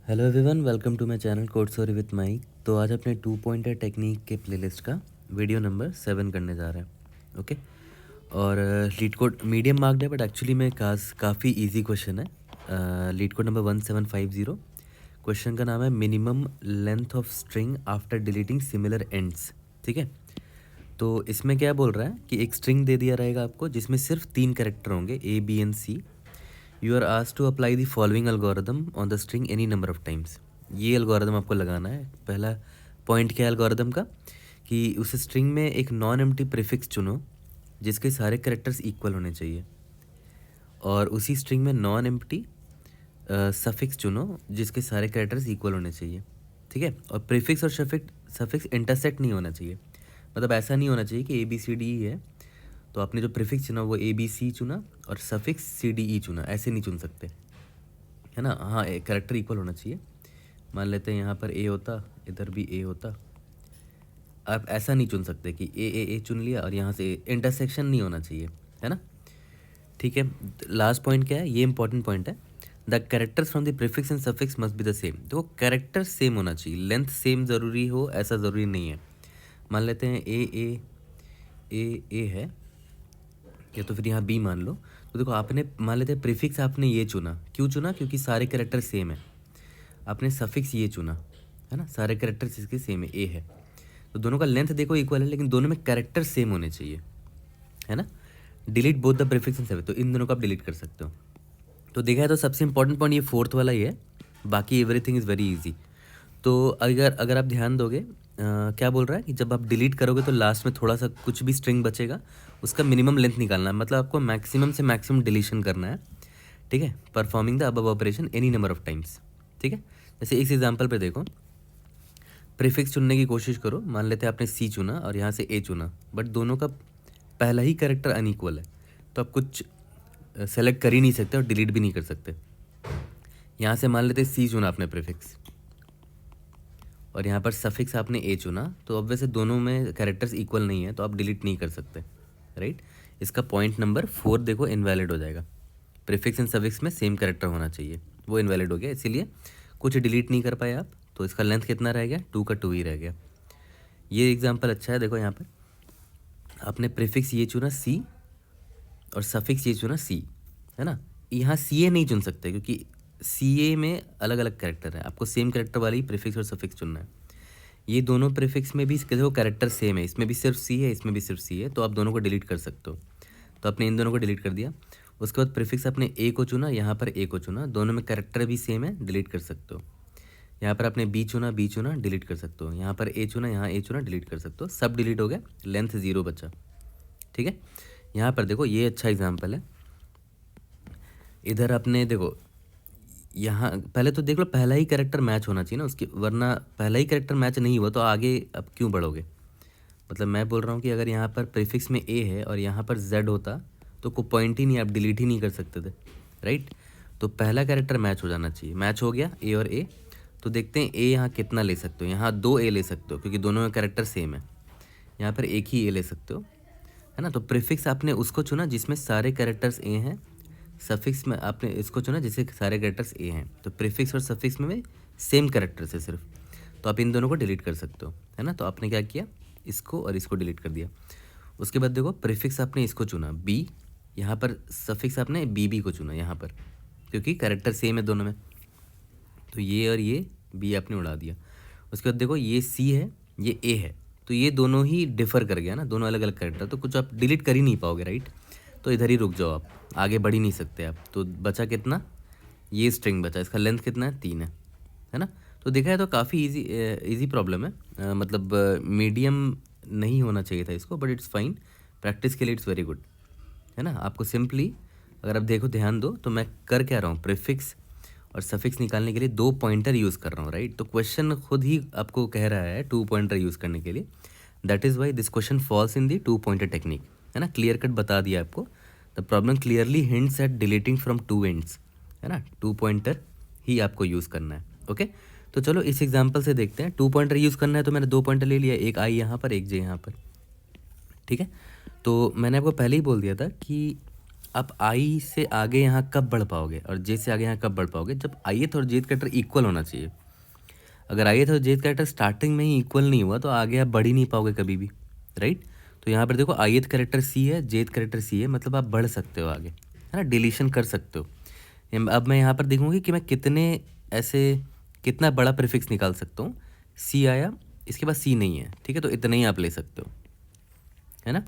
Hello everyone, welcome to my channel code story with MIK. तो आज अपने 2 pointer technique के प्लेलिस्ट का वीडियो नंबर 7 करने जा रहे हैं। ओके। और लीड कोड मीडियम मार्क्ड है, बट एक्चुअली में काफ़ी इजी क्वेश्चन है। LeetCode number 1750। क्वेश्चन का नाम है minimum length of string after deleting similar ends. ठीक है। तो इसमें क्या बोल रहा है कि एक स्ट्रिंग दे दिया रहेगा आपको जिसमें सिर्फ 3 कैरेक्टर होंगे A, B and C। You are asked to apply the following algorithm on the string any number of times. ये एल्गोरिदम आपको लगाना है। पहला पॉइंट क्या है एल्गोरिदम का कि उस स्ट्रिंग में एक नॉन एम्प्टी प्रीफिक्स चुनो जिसके सारे कैरेक्टर्स इक्वल होने चाहिए, और उसी स्ट्रिंग में नॉन एम्प्टी सफिक्स चुनो जिसके सारे कैरेक्टर्स इक्वल होने चाहिए। ठीक है। और प्रीफिक्स और सफिक्स इंटरसेक्ट नहीं होना चाहिए। मतलब ऐसा नहीं होना चाहिए कि ABCDE है तो आपने जो प्रीफिक्स चुना वो ABC चुना और सफिक्स CDE चुना, ऐसे नहीं चुन सकते, है ना। हाँ, कैरेक्टर इक्वल होना चाहिए। मान लेते हैं यहाँ पर A होता, इधर भी A होता। आप ऐसा नहीं चुन सकते कि A चुन लिया और यहाँ से इंटरसेक्शन नहीं होना चाहिए, है ना। ठीक है। लास्ट पॉइंट क्या है, ये इंपॉर्टेंट पॉइंट है। The characters from the prefix and suffix must be the same. तो कैरेक्टर सेम होना चाहिए, लेंथ सेम ज़रूरी हो ऐसा ज़रूरी नहीं है। मान लेते हैं ए है, या तो फिर यहाँ बी मान लो। तो देखो, आपने मान लेते हैं प्रीफिक्स आपने ये चुना, क्यों चुना, क्योंकि सारे कैरेक्टर सेम है। आपने सफिक्स ये चुना, है ना, सारे कैरेक्टर्स इसके सेम है, ए है। तो दोनों का लेंथ देखो इक्वल है, लेकिन दोनों में कैरेक्टर सेम होने चाहिए, है ना। Delete both the prefix and suffix, तो इन दोनों को आप डिलीट कर सकते हो। तो देखा है तो सबसे इंपॉर्टेंट पॉइंट ये फोर्थ वाला ही है, बाकी एवरीथिंग इज़ वेरी इजी। तो अगर आप ध्यान दोगे क्या बोल रहा है कि जब आप डिलीट करोगे तो लास्ट में थोड़ा सा कुछ भी स्ट्रिंग बचेगा, उसका मिनिमम लेंथ निकालना है। मतलब आपको मैक्सिमम से मैक्सिमम डिलीशन करना है। ठीक है। Performing the above operation any number of times. ठीक है। जैसे इस एग्जांपल पे देखो, प्रीफिक्स चुनने की कोशिश करो। मान लेते हैं आपने C चुना और यहाँ से A चुना, बट दोनों का पहला ही कैरेक्टर अनइक्वल है, तो आप कुछ सेलेक्ट कर ही नहीं सकते और डिलीट भी नहीं कर सकते। यहाँ से मान लेते हैं C चुना आपने प्रीफिक्स, और यहाँ पर सफिक्स आपने A चुना, तो अब वैसे दोनों में कैरेक्टर्स इक्वल नहीं है, तो आप डिलीट नहीं कर सकते, राइट। इसका पॉइंट नंबर 4 देखो इनवैलिड हो जाएगा। प्रीफिक्स एंड सफिक्स में सेम कैरेक्टर होना चाहिए, वो इनवैलिड हो गया, इसीलिए कुछ डिलीट नहीं कर पाए आप। तो इसका लेंथ कितना रह गया, 2 का 2 ही रह गया। ये एग्जाम्पल अच्छा है। देखो यहाँ पर आपने प्रीफिक्स ये चुना C और सफिक्स ये चुना C, है ना। यहाँ CA नहीं चुन सकते क्योंकि CA में अलग अलग कैरेक्टर है, आपको सेम कैरेक्टर वाली प्रीफिक्स और सफिक्स चुनना है। ये दोनों प्रीफिक्स में भी देखो कैरेक्टर सेम है, इसमें भी सिर्फ C है, इसमें भी सिर्फ C है, तो आप दोनों को डिलीट कर सकते हो। तो आपने इन दोनों को डिलीट कर दिया। उसके बाद प्रीफिक्स आपने A को चुना, यहाँ पर A को चुना, दोनों में कैरेक्टर भी सेम है, डिलीट कर सकते हो। यहाँ पर आपने B चुना, डिलीट कर सकते हो। यहाँ पर A चुना, यहाँ A चुना, डिलीट कर सकते हो। सब डिलीट हो गया, लेंथ 0 बचा। ठीक है। यहाँ पर देखो, ये अच्छा एग्जाम्पल है। इधर आपने देखो, यहाँ पहले तो देख लो, पहला ही कैरेक्टर मैच होना चाहिए ना उसकी, वरना पहला ही कैरेक्टर मैच नहीं हुआ तो आगे अब क्यों बढ़ोगे। मतलब मैं बोल रहा हूँ कि अगर यहाँ पर प्रीफिक्स में A है और यहाँ पर Z होता तो कोई पॉइंट ही नहीं, आप डिलीट ही नहीं कर सकते थे, राइट। तो पहला कैरेक्टर मैच हो जाना चाहिए। मैच हो गया A और A। तो देखते हैं A यहाँ कितना ले सकते हो। यहाँ 2 A ले सकते हो क्योंकि दोनों में कैरेक्टर सेम है। यहाँ पर एक ही A ले सकते हो, है ना। तो प्रीफिक्स आपने उसको चुना जिसमें सारे कैरेक्टर्स A हैं, सफिक्स में आपने इसको चुना जिससे सारे कैरेक्टर्स A हैं। तो प्रीफिक्स और सफिक्स में सेम कैरेक्टर्स है सिर्फ, तो आप इन दोनों को डिलीट कर सकते हो, है ना। तो आपने क्या किया, इसको और इसको डिलीट कर दिया। उसके बाद देखो, प्रीफिक्स आपने इसको चुना B, यहाँ पर सफिक्स आपने BB को चुना यहाँ पर, क्योंकि कैरेक्टर सेम है दोनों में, तो ये और ये B आपने उड़ा दिया। उसके बाद देखो, ये C है, ये A है, तो ये दोनों ही डिफर कर गया ना, दोनों अलग अलग कैरेक्टर, तो कुछ आप डिलीट कर ही नहीं पाओगे, राइट। तो इधर ही रुक जाओ, आप आगे बढ़ ही नहीं सकते आप। तो बचा कितना, ये स्ट्रिंग बचा, इसका लेंथ कितना है, 3 है ना। तो देखा है तो काफ़ी इजी प्रॉब्लम है। मतलब मीडियम नहीं होना चाहिए था इसको, बट इट्स फाइन, प्रैक्टिस के लिए इट्स वेरी गुड, है ना। आपको सिंपली अगर आप देखो, ध्यान दो, तो मैं कर क्या रहा हूँ, प्रीफिक्स और सफिक्स निकालने के लिए 2 पॉइंटर यूज़ कर रहा हूँ, राइट। तो क्वेश्चन खुद ही आपको कह रहा है 2 पॉइंटर यूज़ करने के लिए। That is why this question falls in the 2 pointer technique, है ना। क्लियर कट बता दिया आपको। The problem clearly hints at deleting from 2 ends, है ना। 2 पॉइंटर ही आपको यूज़ करना है। ओके। तो चलो इस एग्जाम्पल से देखते हैं। 2 पॉइंटर यूज़ करना है तो मैंने 2 पॉइंटर ले लिया, एक I यहाँ पर, एक J यहाँ पर। ठीक है। तो मैंने आपको पहले ही बोल दिया था कि आप आई से आगे यहाँ कब बढ़ पाओगे और जे से आगे यहाँ कब बढ़ पाओगे, जब ith और jth कैरेक्टर इक्वल होना चाहिए। अगर ith और jth कैरेक्टर स्टार्टिंग में ही इक्वल नहीं हुआ तो आगे आप बढ़ ही नहीं पाओगे कभी भी, राइट। तो यहाँ पर देखो ith कैरेक्टर c है, jth कैरेक्टर c है, मतलब आप बढ़ सकते हो आगे, है ना, डिलीशन कर सकते हो। अब मैं यहाँ पर देखूँगी कि मैं कितना बड़ा प्रीफिक्स निकाल सकता हूँ। c आया, इसके बाद c नहीं है, ठीक है, तो इतना ही आप ले सकते हो, है ना।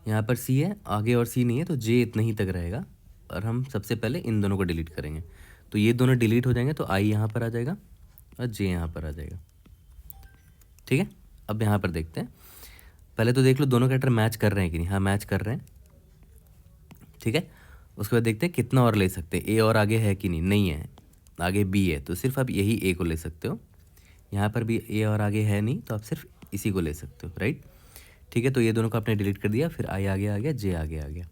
यहाँ पर c है आगे और c नहीं है, तो j इतना ही तक रहेगा और हम सबसे पहले इन दोनों को डिलीट करेंगे। तो ये दोनों डिलीट हो जाएंगे तो i यहाँ पर आ जाएगा और j यहाँ पर आ जाएगा, ठीक है। अब यहाँ पर देखते हैं, पहले तो देख लो दोनों कैरेक्टर मैच कर रहे हैं कि नहीं। हाँ, मैच कर रहे हैं, ठीक है। उसके बाद देखते हैं कितना और ले सकते हैं, ए और आगे है कि नहीं, नहीं है, आगे बी है, तो सिर्फ आप यही ए को ले सकते हो। यहाँ पर भी ए और आगे है नहीं, तो आप सिर्फ इसी को ले सकते हो, राइट, ठीक है। तो ये दोनों को आपने डिलीट कर दिया, फिर आई आगे आ गया, जे आगे आ गया,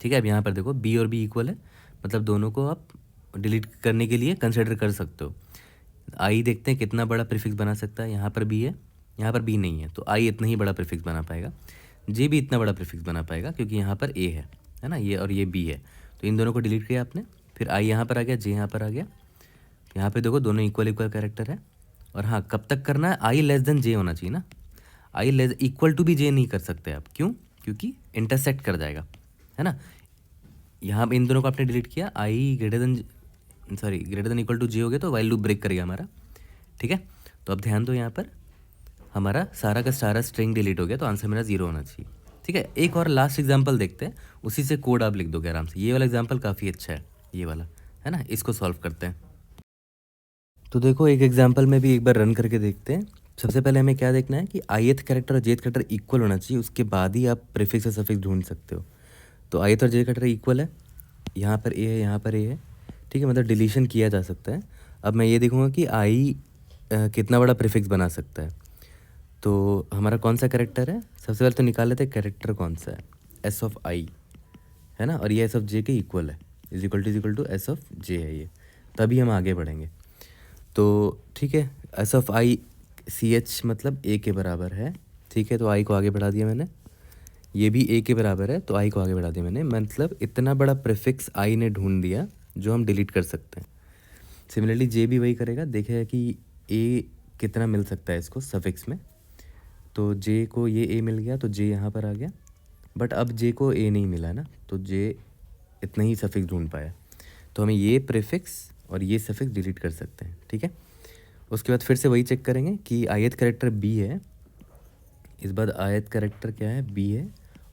ठीक है। अब यहाँ पर देखो बी और बी इक्वल है, मतलब दोनों को आप डिलीट करने के लिए कंसिडर कर सकते हो। आई देखते हैं कितना बड़ा प्रीफिक्स बना सकता है। यहाँ पर बी है, यहाँ पर बी नहीं है, तो आई इतना ही बड़ा प्रीफिक्स बना पाएगा। जे भी इतना बड़ा प्रीफिक्स बना पाएगा क्योंकि यहाँ पर ए है ना, ये और ये बी है, तो इन दोनों को डिलीट किया आपने। फिर आई यहाँ पर आ गया, जे यहाँ पर आ गया। यहाँ पे देखो दोनों इक्वल कैरेक्टर है। और हाँ, कब तक करना है, आई लेस देन जे होना चाहिए ना। आई लेस इक्वल टू भी जे नहीं कर सकते आप, क्यों, क्योंकि इंटरसेक्ट कर जाएगा, है ना। यहाँ इन दोनों को आपने डिलीट किया, आई ग्रेटर देन इक्वल टू जे हो गया, तो वाइल लूप ब्रेक करेगा हमारा, ठीक है। तो अब ध्यान दो, यहाँ पर हमारा सारा का सारा स्ट्रिंग डिलीट हो गया, तो आंसर मेरा 0 होना चाहिए, ठीक है। एक और लास्ट एग्जांपल देखते हैं, उसी से कोड आप लिख दोगे आराम से। ये वाला एग्जांपल काफ़ी अच्छा है, ये वाला, है ना, इसको सॉल्व करते हैं। तो देखो एक एग्जांपल में भी एक बार रन करके देखते हैं। सबसे पहले हमें क्या देखना है कि ith कैरेक्टर और jth कैरेक्टर इक्वल होना चाहिए, उसके बाद ही आप प्रीफिक्स और सफिक्स ढूंढ सकते हो। तो ith और j कैरेक्टर इक्वल है, यहाँ पर a है, यहाँ पर a है, ठीक है, मतलब डिलीशन किया जा सकता है। अब मैं ये देखूँगा कि i कितना बड़ा प्रीफिक्स बना सकता है। तो हमारा कौन सा कैरेक्टर है, सबसे पहले तो निकाल लेते हैं कैरेक्टर कौन सा है, एस ऑफ आई, है ना, और ये एस ऑफ जे के इक्वल है, is equal to S of J है ये, तभी हम आगे बढ़ेंगे। तो ठीक है, S of I C H मतलब ए के बराबर है, ठीक है, तो आई को आगे बढ़ा दिया मैंने। ये भी ए के बराबर है, तो आई को आगे बढ़ा दिया मैंने, मतलब इतना बड़ा प्रीफिक्स आई ने ढूंढ दिया जो हम डिलीट कर सकते हैं। सिमिलरली जे भी वही करेगा, देखेगा कि ए कितना मिल सकता है इसको सफिक्स में। तो जे को ये ए मिल गया, तो जे यहाँ पर आ गया, बट अब जे को ए नहीं मिला ना, तो जे इतना ही सफिक्स ढूंढ पाया। तो हमें ये प्रीफिक्स और ये सफिक्स डिलीट कर सकते हैं, ठीक है। उसके बाद फिर से वही चेक करेंगे कि ith कैरेक्टर बी है, इस बार ith कैरेक्टर क्या है, बी है,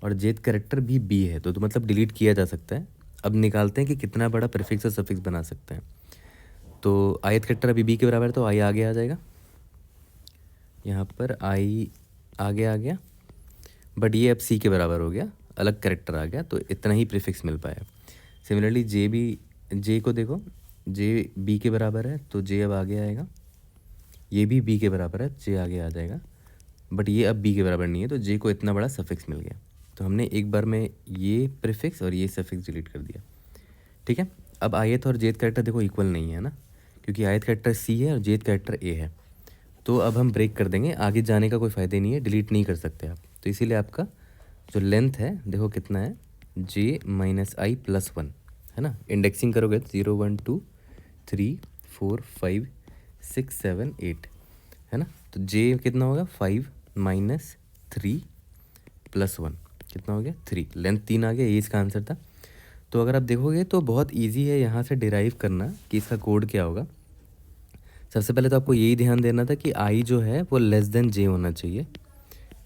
और jth कैरेक्टर भी बी है, तो मतलब डिलीट किया जा सकता है। अब निकालते हैं कि कितना बड़ा प्रीफिक्स और सफिक्स बना सकते हैं। तो ith कैरेक्टर अभी बी के बराबर है, तो आई आगे आ जाएगा, यहाँ पर आई आगे आ गया, बट ये अब सी के बराबर हो गया, अलग कैरेक्टर आ गया, तो इतना ही प्रीफिक्स मिल पाया। सिमिलरली जे को देखो, जे बी के बराबर है, तो जे अब आगे आएगा, ये भी बी के बराबर है, जे आगे आ जाएगा, बट ये अब बी के बराबर नहीं है, तो जे को इतना बड़ा सफिक्स मिल गया। तो हमने एक बार में ये प्रीफिक्स और ये सफिक्स डिलीट कर दिया, ठीक है। अब ith और jth कैरेक्टर देखो इक्वल नहीं है ना, क्योंकि ith कैरेक्टर c है और jth कैरेक्टर a है। तो अब हम ब्रेक कर देंगे, आगे जाने का कोई फ़ायदा नहीं है, डिलीट नहीं कर सकते आप। तो इसीलिए आपका जो लेंथ है देखो कितना है, j माइनस आई प्लस 1, है ना। इंडेक्सिंग करोगे 0 1 2 3 4 5 6 7 8, है ना। तो j कितना होगा, 5 माइनस 3 प्लस 1, कितना हो गया 3, लेंथ 3 आ गया, ये इसका आंसर था। तो अगर आप देखोगे तो बहुत ईजी है यहाँ से डिराइव करना कि इसका कोड क्या होगा। सबसे पहले तो आपको यही ध्यान देना था कि आई जो है वो लेस देन जे होना चाहिए,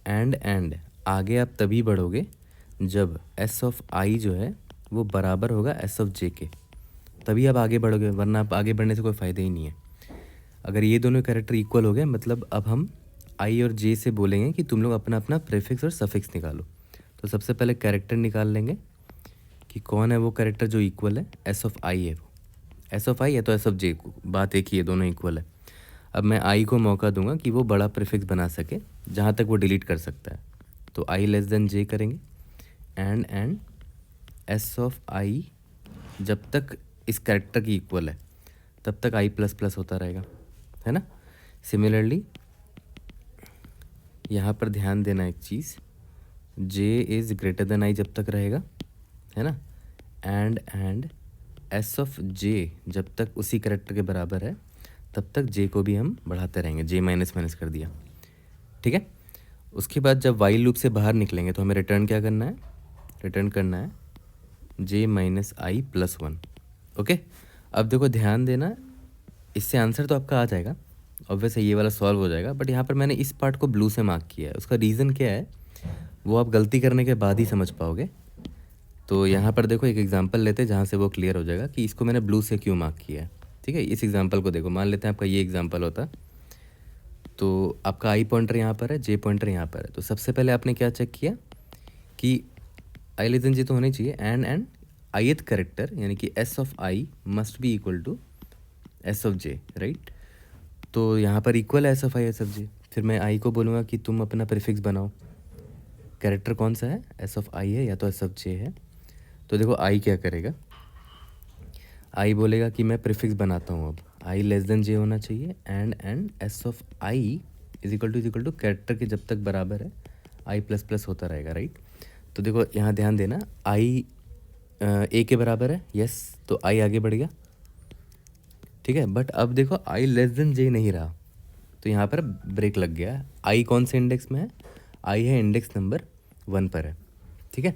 एंड आगे आप तभी बढ़ोगे जब एस ऑफ आई जो है वो बराबर होगा एस ऑफ जे के, तभी आप आगे बढ़ोगे, वरना आप आगे बढ़ने से कोई फ़ायदा ही नहीं है। अगर ये दोनों कैरेक्टर इक्वल हो गए, मतलब अब हम आई और जे से बोलेंगे कि तुम लोग अपना अपना प्रीफिक्स और सफिक्स निकालो। तो सबसे पहले कैरेक्टर निकाल लेंगे कि कौन है वो कैरेक्टर जो इक्वल है, एस ऑफ आई है, वो एस ऑफ आई है तो एस ऑफ जे, बात एक ही है, दोनों इक्वल है। अब मैं आई को मौका दूंगा कि वो बड़ा प्रीफिक्स बना सके जहाँ तक वो डिलीट कर सकता है। तो आई लेस देन जे करेंगे, एंड एस ऑफ आई जब तक इस कैरेक्टर की इक्वल है तब तक आई प्लस प्लस होता रहेगा, है ना। सिमिलरली यहाँ पर ध्यान देना एक चीज़, जे इज़ ग्रेटर देन आई जब तक रहेगा है ना। एंड एस ऑफ जे जब तक उसी कैरेक्टर के बराबर है तब तक जे को भी हम बढ़ाते रहेंगे, जे माइनस माइनस कर दिया, ठीक है। उसके बाद जब वाइल लूप से बाहर निकलेंगे तो हमें रिटर्न क्या करना है, रिटर्न करना है जे माइनस आई प्लस वन। ओके, अब देखो ध्यान देना, इससे आंसर तो आपका आ जाएगा, ऑब्वियस है ये वाला सॉल्व हो जाएगा, बट यहाँ पर मैंने इस पार्ट को ब्लू से मार्क किया है। उसका रीज़न क्या है वो आप गलती करने के बाद ही समझ पाओगे। तो यहाँ पर देखो एक एग्जांपल लेते हैं जहाँ से वो क्लियर हो जाएगा कि इसको मैंने ब्लू से क्यों मार्क किया है, ठीक है। इस एग्जांपल को देखो, मान लेते हैं आपका ये एग्जांपल होता, तो आपका आई पॉइंटर यहाँ पर है, जे पॉइंटर यहाँ पर है। तो सबसे पहले आपने क्या चेक किया कि आई लेस देन जे तो होना ही चाहिए, एंड ith करेक्टर यानी कि S of I must be equal to S of J, right. तो यहाँ पर इक्वल है S of I S of J. फिर मैं आई को बोलूँगा कि तुम अपना प्रीफिक्स बनाओ, कैरेक्टर कौन सा है, एस ऑफ आई है या तो एस ऑफ जे है। तो देखो आई क्या करेगा, आई बोलेगा कि मैं प्रीफिक्स बनाता हूँ, अब आई लेस देन जे होना चाहिए, and S of I is equal to character के जब तक बराबर है आई प्लस प्लस होता रहेगा, राइट। तो देखो यहाँ ध्यान देना, आई ए के बराबर है, यस, तो आई आगे बढ़ गया, ठीक है। बट अब देखो आई लेस देन जे नहीं रहा, तो यहाँ पर ब्रेक लग गया। आई कौन से इंडेक्स में है, आई है इंडेक्स नंबर 1 पर है, ठीक है।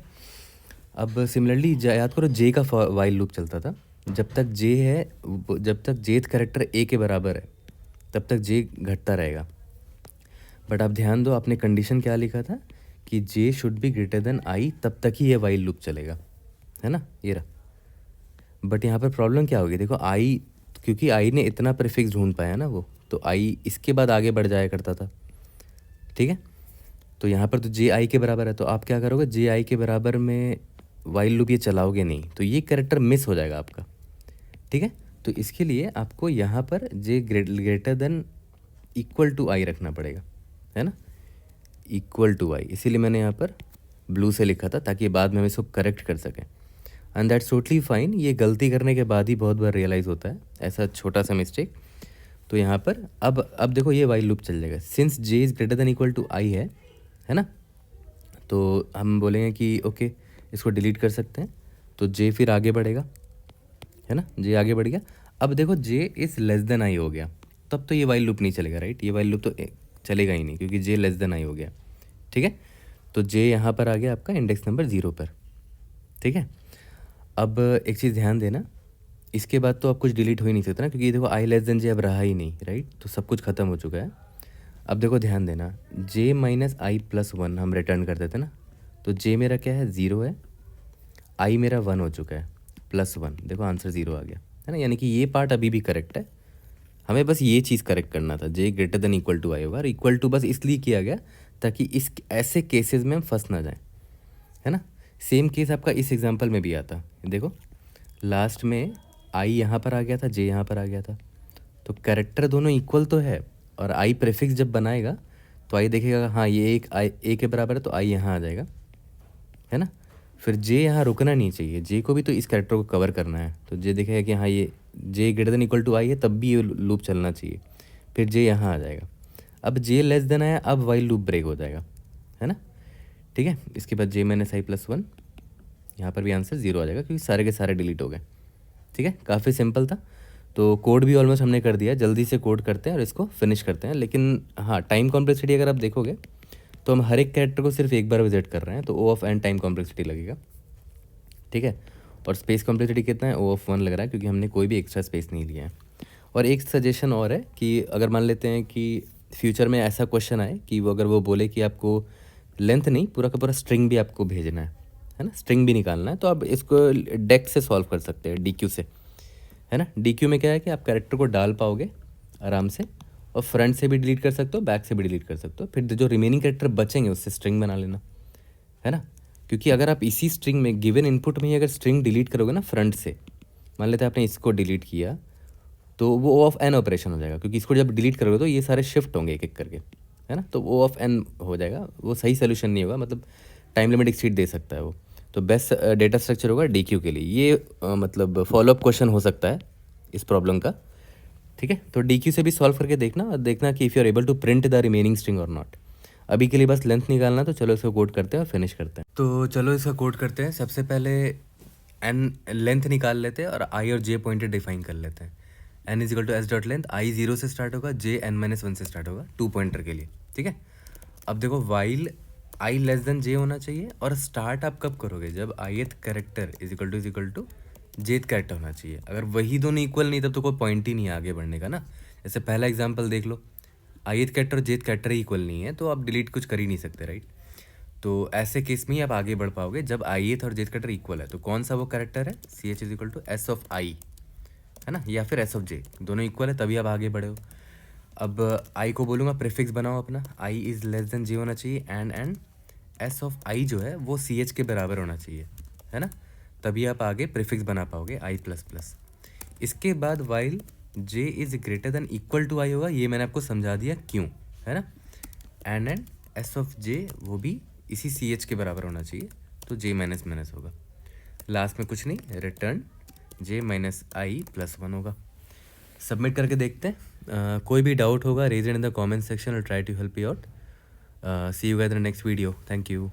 अब सिमिलरली याद करो जे का वाइल लूप चलता था, जब तक जे है, जब तक जेथ करेक्टर ए के बराबर है तब तक जे घटता रहेगा। बट आप ध्यान दो, आपने कंडीशन क्या लिखा था कि J should be greater than I, तब तक ही ये वाइल लूप चलेगा, है ना, ये रहा। बट यहाँ पर प्रॉब्लम क्या होगी, देखो आई, क्योंकि आई ने इतना प्रीफिक्स ढूंढ पाया ना वो, तो आई इसके बाद आगे बढ़ जाया करता था, ठीक है। तो यहाँ पर तो जे आई के बराबर है, तो आप क्या करोगे, जे आई के बराबर में वाइल लूप ये चलाओगे नहीं, तो ये कैरेक्टर मिस हो जाएगा आपका, ठीक है। तो इसके लिए आपको यहाँ पर जे ग्रेटर देन इक्वल टू आई रखना पड़ेगा, है ना, इक्वल टू आई। इसीलिए मैंने यहाँ पर ब्लू से लिखा था ताकि बाद में हम इसको करेक्ट कर सकें। एंड दैट्स टोटली फाइन, ये गलती करने के बाद ही बहुत बार रियलाइज़ होता है ऐसा छोटा सा मिस्टेक। तो यहाँ पर अब देखो ये वाइल लूप चल जाएगा, since J is greater than equal to I है ना। तो हम बोलेंगे कि ओके इसको डिलीट कर सकते हैं, तो जे फिर आगे बढ़ेगा, है ना, जे आगे बढ़ गया। अब देखो जे इज़ लेस देन आई हो गया, तब तो ये वाइल लूप नहीं चलेगा, राइट, ये वाइल लूप तो चलेगा ही नहीं क्योंकि जे लेस देन आई हो गया, ठीक है। तो जे यहाँ पर आ गया आपका इंडेक्स नंबर 0 पर, ठीक है। अब एक चीज़ ध्यान देना, इसके बाद तो अब कुछ डिलीट हो ही नहीं सकता ना, क्योंकि देखो आई लेस देन जे अब रहा ही नहीं, राइट, तो सब कुछ ख़त्म हो चुका है। अब देखो ध्यान देना, जे माइनस आई प्लस 1 हम रिटर्न कर देते ना, तो जे मेरा क्या है 0 है, आई मेरा 1 हो चुका है, प्लस 1, देखो आंसर 0 आ गया, है ना। यानी कि ये पार्ट अभी भी करेक्ट है, हमें बस ये चीज़ करेक्ट करना था, जे greater than equal to I होगा। और इक्वल टू बस इसलिए किया गया ताकि इस ऐसे केसेस में हम फंस ना जाएं, है ना। सेम केस आपका इस एग्जांपल में भी आता, देखो लास्ट में आई यहाँ पर आ गया था, जे यहाँ पर आ गया था, तो कैरेक्टर दोनों इक्वल तो है, और आई प्रीफिक्स जब बनाएगा तो आई देखेगा हाँ ये एक आई ए के बराबर है, तो आई यहाँ आ जाएगा, है ना। फिर जे यहाँ रुकना नहीं चाहिए, जे को भी तो इस कैरेक्टर को कवर करना है, तो जे देखेगा कि हाँ ये जे greater than equal to I है, तब भी ये लूप चलना चाहिए, फिर जे यहाँ आ जाएगा। अब जे लेस देन आया, अब वाइल लूप ब्रेक हो जाएगा, है ना, ठीक है। इसके बाद जे माइनस आई प्लस 1, यहाँ पर भी आंसर 0 आ जाएगा क्योंकि सारे के सारे डिलीट हो गए, ठीक है। काफ़ी सिंपल था। तो कोड भी ऑलमोस्ट हमने कर दिया, जल्दी से कोड करते हैं और इसको फिनिश करते हैं। लेकिन हाँ, टाइम कॉम्प्लेक्सिटी अगर आप देखोगे तो हम हर एक कैरेक्टर को सिर्फ एक बार विजिट कर रहे हैं, तो ओ ऑफ एन टाइम कॉम्प्लेक्सिटी लगेगा, ठीक है। और स्पेस कॉम्प्लेक्सिटी कितना है, ओ ऑफ 1 लग रहा है क्योंकि हमने कोई भी एक्स्ट्रा स्पेस नहीं लिया है। और एक सजेशन और है कि अगर मान लेते हैं कि फ्यूचर में ऐसा क्वेश्चन आए कि वो अगर वो बोले कि आपको लेंथ नहीं पूरा का पूरा स्ट्रिंग भी आपको भेजना है ना, स्ट्रिंग भी निकालना है, तो आप इसको डेक से सॉल्व कर सकते हैं, DQ से, है ना। DQ में क्या है कि आप कैरेक्टर को डाल पाओगे आराम से, और फ्रंट से भी डिलीट कर सकते हो, बैक से भी डिलीट कर सकते हो, फिर जो रिमेनिंग कैरेक्टर बचेंगे उससे स्ट्रिंग बना लेना, है ना। क्योंकि अगर आप इसी स्ट्रिंग में गिवन इनपुट में ही अगर स्ट्रिंग डिलीट करोगे ना फ्रंट से, मान लेते हैं आपने इसको डिलीट किया, तो वो ओ ऑफ एन ऑपरेशन हो जाएगा, क्योंकि इसको जब डिलीट करोगे तो ये सारे शिफ्ट होंगे एक एक करके, है ना, तो ओ ऑफ एन हो जाएगा, वो सही सोल्यूशन नहीं होगा, मतलब टाइम लिमिट एक्सीड दे सकता है वो। तो बेस्ट डेटा स्ट्रक्चर होगा DQ के लिए, ये मतलब फॉलोअप क्वेश्चन हो सकता है इस प्रॉब्लम का, ठीक है। तो DQ से भी सॉल्व करके देखना, और देखना कि if you are able to print the remaining string और नॉट। अभी के लिए बस लेंथ निकालना, तो चलो इसको कोड करते हैं और फिनिश करते हैं। तो चलो इसका कोड करते हैं। सबसे पहले एन लेंथ निकाल लेते हैं और आई और जे पॉइंटर डिफाइन कर लेते हैं। N is equal to S dot length, I 0 से स्टार्ट होगा, जे एन माइनस 1 से स्टार्ट होगा 2 पॉइंटर के लिए, ठीक है। अब देखो while I less than J होना चाहिए, और स्टार्ट आप कब करोगे, जब ith character is equal to jth character होना चाहिए। अगर वही दोनों इक्वल नहीं तब तो कोई पॉइंट ही नहीं है आगे बढ़ने का ना। जैसे पहला एग्जांपल देख लो, ith कैरेक्टर और जेथ कैरेक्टर ही इक्वल नहीं है तो आप डिलीट कुछ कर ही नहीं सकते, राइट। तो ऐसे केस में ही आप आगे बढ़ पाओगे जब ith और जेथ कैरेक्टर इक्वल है। तो कौन सा वो कैरेक्टर है, C H is equal to S of I, है ना, या फिर एस ऑफ जे, दोनों इक्वल है तभी आप आगे बढ़े हो। अब आई को बोलूँगा प्रीफिक्स बनाओ अपना, I is less than J होना चाहिए, एंड एस ऑफ आई जो है वो सी एच के बराबर होना चाहिए, है ना, तभी आप आगे प्रीफिक्स बना पाओगे आई प्लस प्लस। इसके बाद while J is greater than equal to I होगा, ये मैंने आपको समझा दिया क्यों, है ना। एंड एस ऑफ जे वो भी इसी सी एच के बराबर होना चाहिए, तो जे माइनस माइनस होगा, लास्ट में कुछ नहीं, रिटर्न जे माइनस आई प्लस 1 होगा। सबमिट करके देखते हैं। कोई भी डाउट होगा raise it in the comment section और try to help you out. See you guys in the next video, thank you.